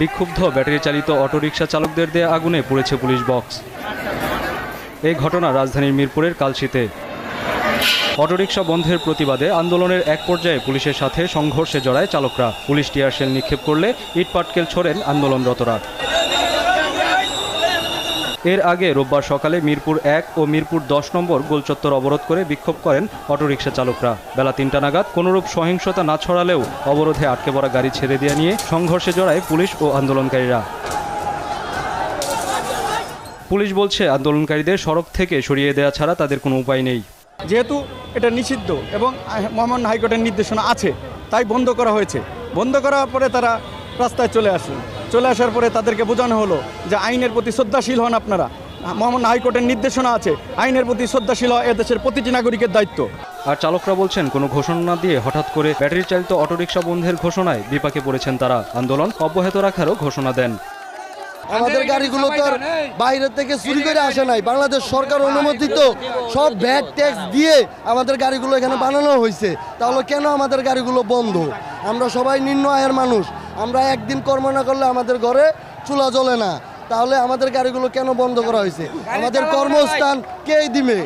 বিক্ষুব্ধ ব্যাটারি চালিত অটোরিকশা চালকদের দেয়া আগুনে পুড়েছে পুলিশ বক্স। এই ঘটনা রাজধানীর মিরপুরের কালশীতে। অটোরিকশা বন্ধের প্রতিবাদে আন্দোলনের এক পর্যায়ে পুলিশের সাথে সংঘর্ষে জড়ায় চালকরা। পুলিশ টিয়ার শেল নিক্ষেপ করলে ইটপাটকেল ছোড়েন আন্দোলনরতরা। এর আগে রোববার সকালে মিরপুর ১ ও মিরপুর ১০ নম্বর গোলচত্বর অবরোধ করে বিক্ষোভ করেন অটোরিকশা চালকরা। বেলা ৩টা নাগাদ কোনোরূপ সহিংসতা না ছড়ালেও অবরোধে আটকে পড়া গাড়ি ছেড়ে দেওয়া নিয়ে সংঘর্ষে জড়ায় পুলিশ ও আন্দোলনকারীরা। পুলিশ বলছে, আন্দোলনকারীদের সড়ক থেকে সরিয়ে দেওয়া ছাড়া তাদের কোনো উপায় নেই। যেহেতু এটা নিষিদ্ধ এবং মহামান্য হাইকোর্টের নির্দেশনা আছে, তাই বন্ধ করা হয়েছে। বন্ধ করার পরে তারা রাস্তায় চলে আসার পরে তাদেরকে বোঝানো হলো যে আইনের প্রতি শ্রদ্ধাশীল হন আপনারা। মহামান্য হাইকোর্টের নির্দেশনা আছে, আইনের প্রতি শ্রদ্ধাশীল হওয়া এদেশের প্রতিটি নাগরিকের দায়িত্ব। আর চালকরা বলছেন, কোনো ঘোষণা না দিয়ে হঠাৎ করে ব্যাটারি চালিত অটোরিকশা বন্ধের ঘোষণায় বিপাকে পড়েছেন তারা। আন্দোলন অব্যাহত রাখারও ঘোষণা দেন। আমাদের গাড়িগুলো তো আর বাইরে থেকে চুরি করে আসে নাই, বাংলাদেশ সরকার অনুমোদিত সব ভ্যাট ট্যাক্স দিয়ে আমাদের গাড়িগুলো এখানে বানানো হয়েছে। তাহলে কেন আমাদের গাড়িগুলো বন্ধ? আমরা সবাই নিম্ন আয়ের মানুষ, আমরা একদিন কর্ম না করলে আমাদের ঘরে চুলা জ্বলে না, তাহলে আমাদের গাড়িগুলো কেন বন্ধ করা হয়েছে? আমাদের কর্মস্থান কে দিবে?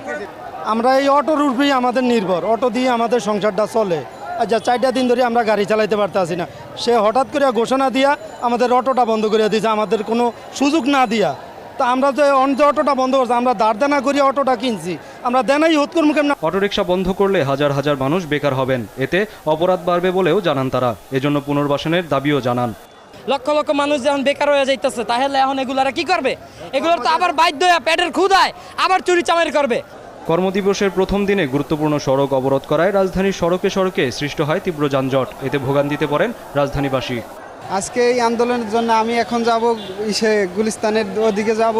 আমরা এই অটোর উপরেই আমাদের নির্ভর, অটো দিয়ে আমাদের সংসারটা চলে। আচ্ছা, 4টা দিন ধরে আমরা গাড়ি চালাইতে পারতেছি না। সে হঠাৎ করে ঘোষণা দিয়া আমাদের অটোটা বন্ধ করে দিয়েছে, আমাদের কোনো সুযোগ না দিয়া। তা আমরা যে অটোটা বন্ধ করছি, আমরা দাঁড় দেনা করি অটোটা কিনছি, আমরা দেনাই হোধ করবো কেমন? অটোরিকশা বন্ধ করলে হাজার হাজার মানুষ বেকার হবেন, এতে অপরাধ বাড়বে বলেও জানান তারা। এজন্য পুনর্বাসনের দাবিও জানান। লক্ষ লক্ষ মানুষ যখন বেকার হয়ে যাইতেছে, তাহলে এখন এগুলারা কি করবে? এগুলোর তো আবার বাধ্য হয়ে পেটের ক্ষুধায় আবার চুরি চামারি করবে। কর্মদিবসের প্রথম দিনে গুরুত্বপূর্ণ সড়ক অবরোধ করায় রাজধানীর সড়কে সড়কে সৃষ্টি হয় তীব্র যানজট। এতে ভোগান্তিতে পড়েন রাজধানীবাসী। আজকে এই আন্দোলনের জন্য আমি এখন যাব গুলিস্তানের ওদিকে যাব।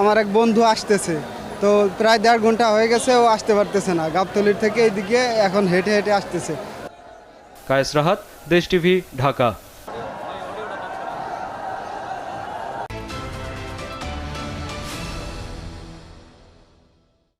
আমার এক বন্ধু আসতেছে, তো প্রায় 1.5 ঘন্টা হয়ে গেছে, ও আসতে পারতেছে না। গাবতলীর থেকে এইদিকে এখন হেঁটে হেঁটে আসতেছে। কায়েস রাহাত, দেশ টিভি, ঢাকা।